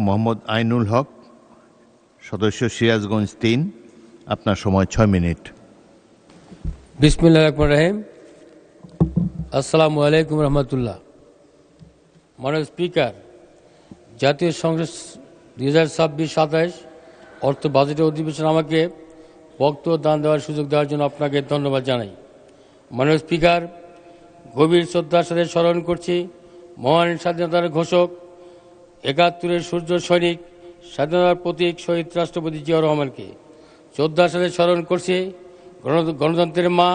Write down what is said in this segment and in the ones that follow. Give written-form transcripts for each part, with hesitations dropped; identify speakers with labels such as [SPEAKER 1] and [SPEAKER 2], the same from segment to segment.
[SPEAKER 1] মোহাম্মদ আইনুল হক, সদস্য সিরাজগঞ্জ ৩। আপনার সময় ৬ মিনিট।
[SPEAKER 2] বিসমিল্লাহির রহমানির রহিম। আসসালামু আলাইকুম রহমতুল্লাহ। মাননীয় স্পিকার, জাতীয় সংসদ 2026-27 অর্থ বাজেটের অধিবেশনে আমাকে বক্তব্য দান দেওয়ার সুযোগ দেওয়ার জন্য আপনাকে ধন্যবাদ জানাই। মাননীয় স্পিকার, গভীর শ্রদ্ধার সাথে স্মরণ করছি মহান স্বাধীনতার ঘোষক, ৭১-এর সূর্য সৈনিক, স্বাধীনতার প্রতীক শহীদ রাষ্ট্রপতি জিয়াউর রহমানকে। শ্রদ্ধার সাথে স্মরণ করছি গণতন্ত্রের মা,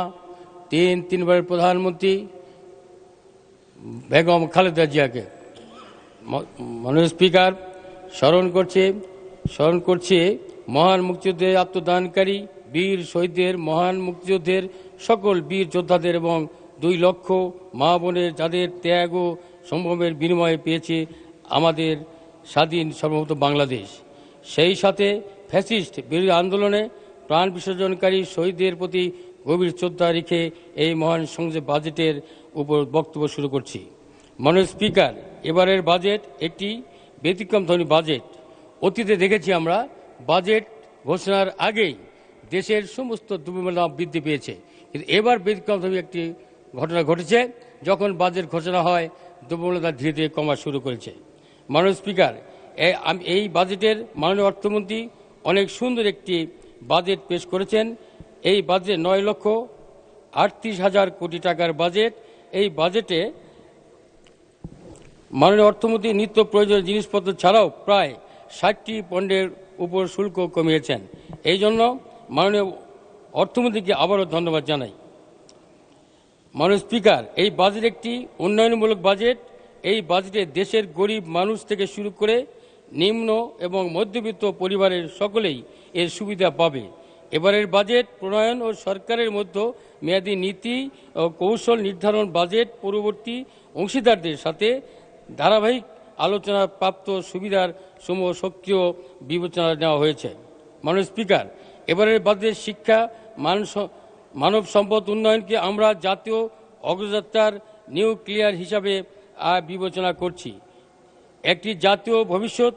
[SPEAKER 2] তিনবারের প্রধানমন্ত্রী বেগম খালেদা জিয়াকে। মাননীয় স্পিকার, স্মরণ করছি মহান মুক্তিযুদ্ধে আত্মদানকারী বীর শহীদদের, মহান মুক্তিযুদ্ধের সকল বীর যোদ্ধাদের এবং 2 লক্ষ মা বোনের যাদের ত্যাগ ও সম্ভ্রমের বিনিময়ে পেয়েছে আমাদের স্বাধীন সার্বভৌম বাংলাদেশ। সেই সাথে ফ্যাসিস্ট বিরোধী আন্দোলনে প্রাণ বিসর্জনকারী শহীদদের প্রতি গভীর শ্রদ্ধা রেখে এই মহান সংসদ বাজেটের উপর বক্তব্য শুরু করছি। মাননীয় স্পিকার, এবারের বাজেট একটি ব্যতিক্রমধর্মী বাজেট। অতীতে দেখেছি আমরা বাজেট ঘোষণার আগেই দেশের সমস্ত দ্রব্যমূল্যের দাম বৃদ্ধি পেয়েছে, কিন্তু এবার ব্যতিক্রমধর্মী একটি ঘটনা ঘটেছে। যখন বাজেট ঘোষণা হয়, দ্রব্যমূল্যের দাম ধীরে ধীরে কমা শুরু করেছে। মাননীয় স্পিকার, এই বাজেটের মাননীয় অর্থমন্ত্রী অনেক সুন্দর একটি বাজেট পেশ করেছেন। এই বাজেট 9,38,000 কোটি টাকার বাজেট। এই বাজেটে মাননীয় অর্থমন্ত্রী নিত্য প্রয়োজনীয় জিনিসপত্র ছাড়াও প্রায় 60টি পণ্যের উপর শুল্ক কমিয়েছেন। এই জন্য মাননীয় অর্থমন্ত্রীকে আবারও ধন্যবাদ জানাই। মাননীয় স্পিকার, এই বাজেট একটি উন্নয়নমূলক বাজেট। এই বাজেটে দেশের গরিব মানুষ থেকে শুরু করে নিম্ন এবং মধ্যবিত্ত পরিবারের সকলেই এর সুবিধা পাবে। এবারের বাজেট প্রণয়ন ও সরকারের মধ্যে মেয়াদী নীতি ও কৌশল নির্ধারণ, বাজেট পরবর্তী অংশীদারদের সাথে ধারাবাহিক আলোচনা প্রাপ্ত সুবিধার সমূহ সক্রিয় বিবেচনা নেওয়া হয়েছে। মাননীয় স্পিকার, এবারের বাজেট শিক্ষা মানব সম্পদ উন্নয়নকে আমরা জাতীয় অগ্রযাত্রার নিউক্লিয়ার হিসাবে বিবেচনা করছি। একটি জাতীয় ভবিষ্যৎ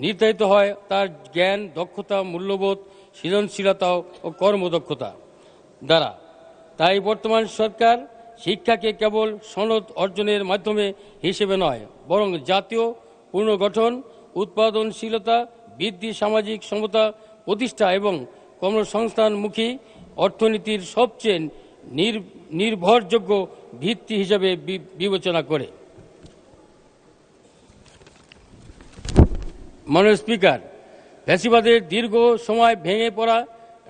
[SPEAKER 2] নির্ধারিত হয় তার জ্ঞান, দক্ষতা, মূল্যবোধ, সৃজনশীলতা ও কর্মদক্ষতা দ্বারা। তাই বর্তমান সরকার শিক্ষাকে কেবল সনদ অর্জনের মাধ্যমে হিসেবে নয়, বরং জাতীয় পুনর্গঠন, উৎপাদনশীলতা বৃদ্ধি, সামাজিক সমতা প্রতিষ্ঠা এবং কর্মসংস্থানমুখী অর্থনীতির সবচেয়ে নির্ভরযোগ্য ভিত্তি হিসাবে বিবেচনা করে। মাননীয় স্পিকার, ফ্যাসিবাদের দীর্ঘ সময় ভেঙে পড়া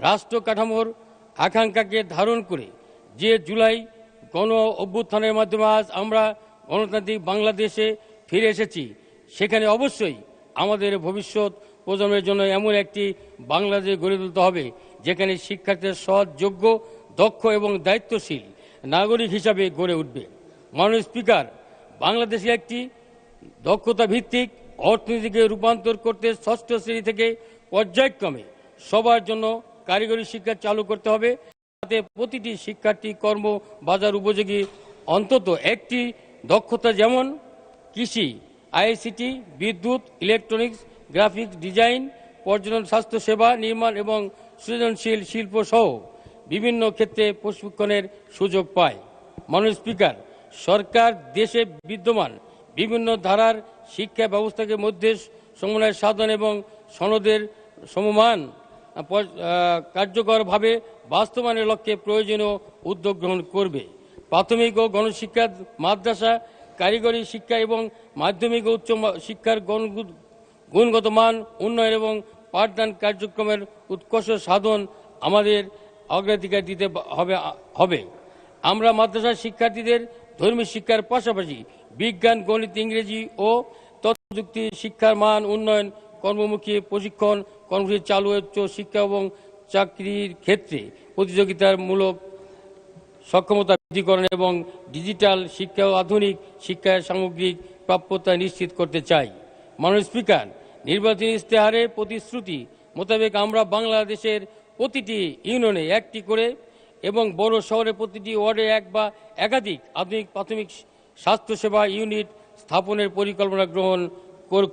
[SPEAKER 2] রাষ্ট্র কাঠামোর আকাঙ্ক্ষাকে ধারণ করে যে জুলাই গণ অভ্যুত্থানের মাধ্যমে আজ আমরা গণতান্ত্রিক বাংলাদেশে ফিরে এসেছি, সেখানে অবশ্যই আমাদের ভবিষ্যৎ প্রজন্মের জন্য এমন একটি বাংলাদেশ গড়ে তুলতে হবে যেখানে শিক্ষার্থীরা সৎ, যোগ্য, দক্ষ এবং দায়িত্বশীল নাগরিক হিসাবে গড়ে উঠবে। মাননীয় স্পিকার, বাংলাদেশে একটি দক্ষতা ভিত্তিক অর্থনীতিকে রূপান্তর করতে 6ষ্ঠ শ্রেণী থেকে পর্যায়ক্রমে সবার জন্য কারিগরি শিক্ষা চালু করতে হবে, যাতে প্রতিটি শিক্ষার্থী কর্ম বাজার উপযোগী অন্তত একটি দক্ষতা, যেমন কৃষি, আইসিটি, বিদ্যুৎ, ইলেকট্রনিক্স, গ্রাফিক্স ডিজাইন, পর্যটন, স্বাস্থ্যসেবা, নির্মাণ এবং সৃজনশীল শিল্প সহ বিভিন্ন ক্ষেত্রে প্রশিক্ষণের সুযোগ পায়। মাননীয় স্পিকার, সরকার দেশে বিদ্যমান বিভিন্ন ধারার শিক্ষা ব্যবস্থাকে মধ্যে সমন্বয় সাধন এবং সনদের সমমান কার্যকরভাবে বাস্তবায়নের লক্ষ্যে প্রয়োজনীয় উদ্যোগ গ্রহণ করবে। প্রাথমিক ও গণশিক্ষা, মাদ্রাসা, কারিগরি শিক্ষা এবং মাধ্যমিক ও উচ্চ শিক্ষার গুণগত মান উন্নয়ন এবং পাঠদান কার্যক্রমের উৎকর্ষ সাধন আমাদের অগ্রাধিকার দিতে হবে। আমরা মাদ্রাসা শিক্ষার্থীদের ধর্মীয় শিক্ষার পাশাপাশি বিজ্ঞান, গণিত, ইংরেজি ও তথ্যপ্রযুক্তি শিক্ষার মান উন্নয়ন, কর্মমুখী প্রশিক্ষণ কর্মসূচি চালু, উচ্চ শিক্ষা এবং চাকরির ক্ষেত্রে প্রতিযোগিতামূলক সক্ষমতা বৃদ্ধিকরণ এবং ডিজিটাল শিক্ষা ও আধুনিক শিক্ষার সামগ্রিক প্রাপ্যতা নিশ্চিত করতে চাই। মাননীয় স্পিকার, নির্বাচনী ইশতেহারের প্রতিশ্রুতি মোতাবেক আমরা বাংলাদেশের প্রতিটি ইউনিয়নে একটি করে এবং বড় শহরের প্রতিটি ওয়ার্ডে এক বা একাধিক আধুনিক প্রাথমিক স্বাস্থ্যসেবা ইউনিট স্থাপনের পরিকল্পনা গ্রহণ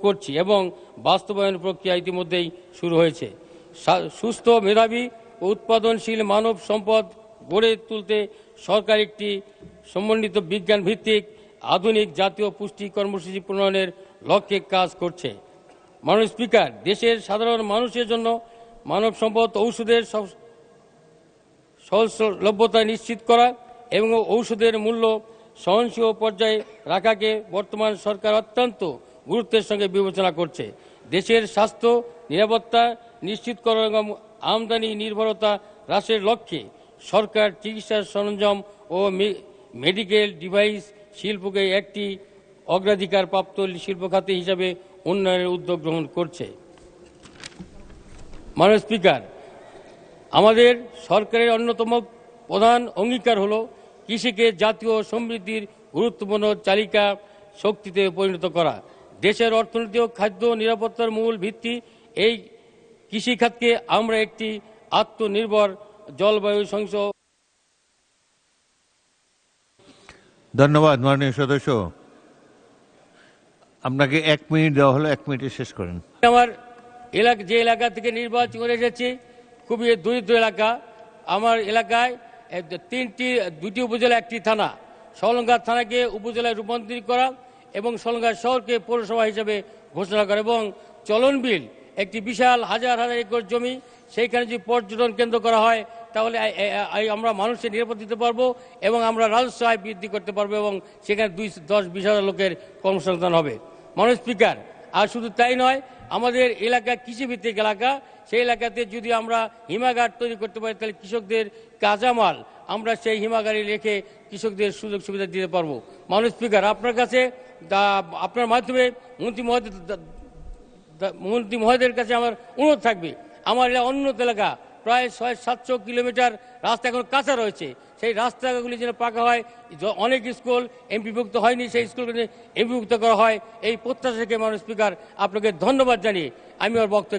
[SPEAKER 2] করছি এবং বাস্তবায়ন প্রক্রিয়া ইতিমধ্যেই শুরু হয়েছে। সুস্থ, মেধাবী ও উৎপাদনশীল মানব সম্পদ গড়ে তুলতে সরকার একটি সমন্বিত বিজ্ঞান ভিত্তিক আধুনিক জাতীয় পুষ্টি কর্মসূচি প্রণয়নের লক্ষ্যে কাজ করছে। মাননীয় স্পিকার, দেশের সাধারণ মানুষের জন্য মানব সম্পদ ঔষধের সহজলভ্যতা নিশ্চিত করা এবং ঔষধের মূল্য সহনশীল পর্যায়ে রাখাকে বর্তমান সরকার অত্যন্ত গুরুত্বের সঙ্গে বিবেচনা করছে। দেশের স্বাস্থ্য নিরাপত্তা নিশ্চিত করা এবং আমদানি নির্ভরতা হ্রাসের লক্ষ্যে সরকার চিকিৎসা সরঞ্জাম ও মেডিকেল ডিভাইস শিল্পকে একটি অগ্রাধিকারপ্রাপ্ত শিল্প খাতে হিসাবে উন্নয়নের উদ্যোগ গ্রহণ করছে। মাননীয় স্পিকার, আমাদের সরকারের অন্যতম প্রধান অঙ্গীকার হল কৃষিকে জাতীয় সমৃদ্ধির গুরুত্বপূর্ণ চালিকা শক্তিতে পরিণত করা। দেশের অর্থনীতি ও খাদ্য নিরাপত্তার মূল ভিত্তি এই কৃষিখাতকে আমরা একটি আত্মনির্ভর জলবায়ু সহিংস।
[SPEAKER 1] ধন্যবাদ মাননীয় সদস্য। আপনাকে 1 মিনিট দেওয়া হলো, 1 মিনিটে শেষ করেন।
[SPEAKER 2] আমার যে এলাকা থেকে নির্বাচন করে এসেছি খুবই দরিদ্র এলাকা। আমার এলাকায় দুটি উপজেলা, একটি থানা। সলঙ্গা থানাকে উপজেলায় রূপান্তরিত করা এবং সলঙ্গা শহরকে পৌরসভা হিসেবে ঘোষণা করা এবং চলনবিল একটি বিশাল হাজার হাজার একর জমি, সেইখানে যদি পর্যটন কেন্দ্র করা হয় তাহলে আমরা মানুষের নিরাপদ দিতে পারবো এবং আমরা রাজস্ব আয় বৃদ্ধি করতে পারবো এবং সেখানে 10-20 হাজার লোকের কর্মসংস্থান হবে। মাননীয় স্পিকার, আর শুধু তাই নয়, আমাদের এলাকা কৃষিভিত্তিক এলাকা, সেই এলাকাতে যদি আমরা হিমাগার তৈরি করতে পারি তাহলে কৃষকদের কাঁচামাল আমরা সেই হিমাগারে রেখে কৃষকদের সুযোগ সুবিধা দিতে পারবো। মাননীয় স্পিকার, আপনার কাছে আপনার মাধ্যমে মন্ত্রী মহোদয়ের কাছে আমার অনুরোধ থাকবে, আমার উন্নত এলাকা প্রায় 600-700 কিলোমিটার রাস্তা এখন কাঁচা রয়েছে, সেই রাস্তাগুলি যেন পাকা হয়। অনেক স্কুল এমপিভুক্ত হয়নি, সেই স্কুলগুলি এমপিভুক্ত করা হয়। এই প্রত্যাশাকে মাননীয় স্পিকার আপনাকে ধন্যবাদ জানিয়ে আমি আমার বক্তব্য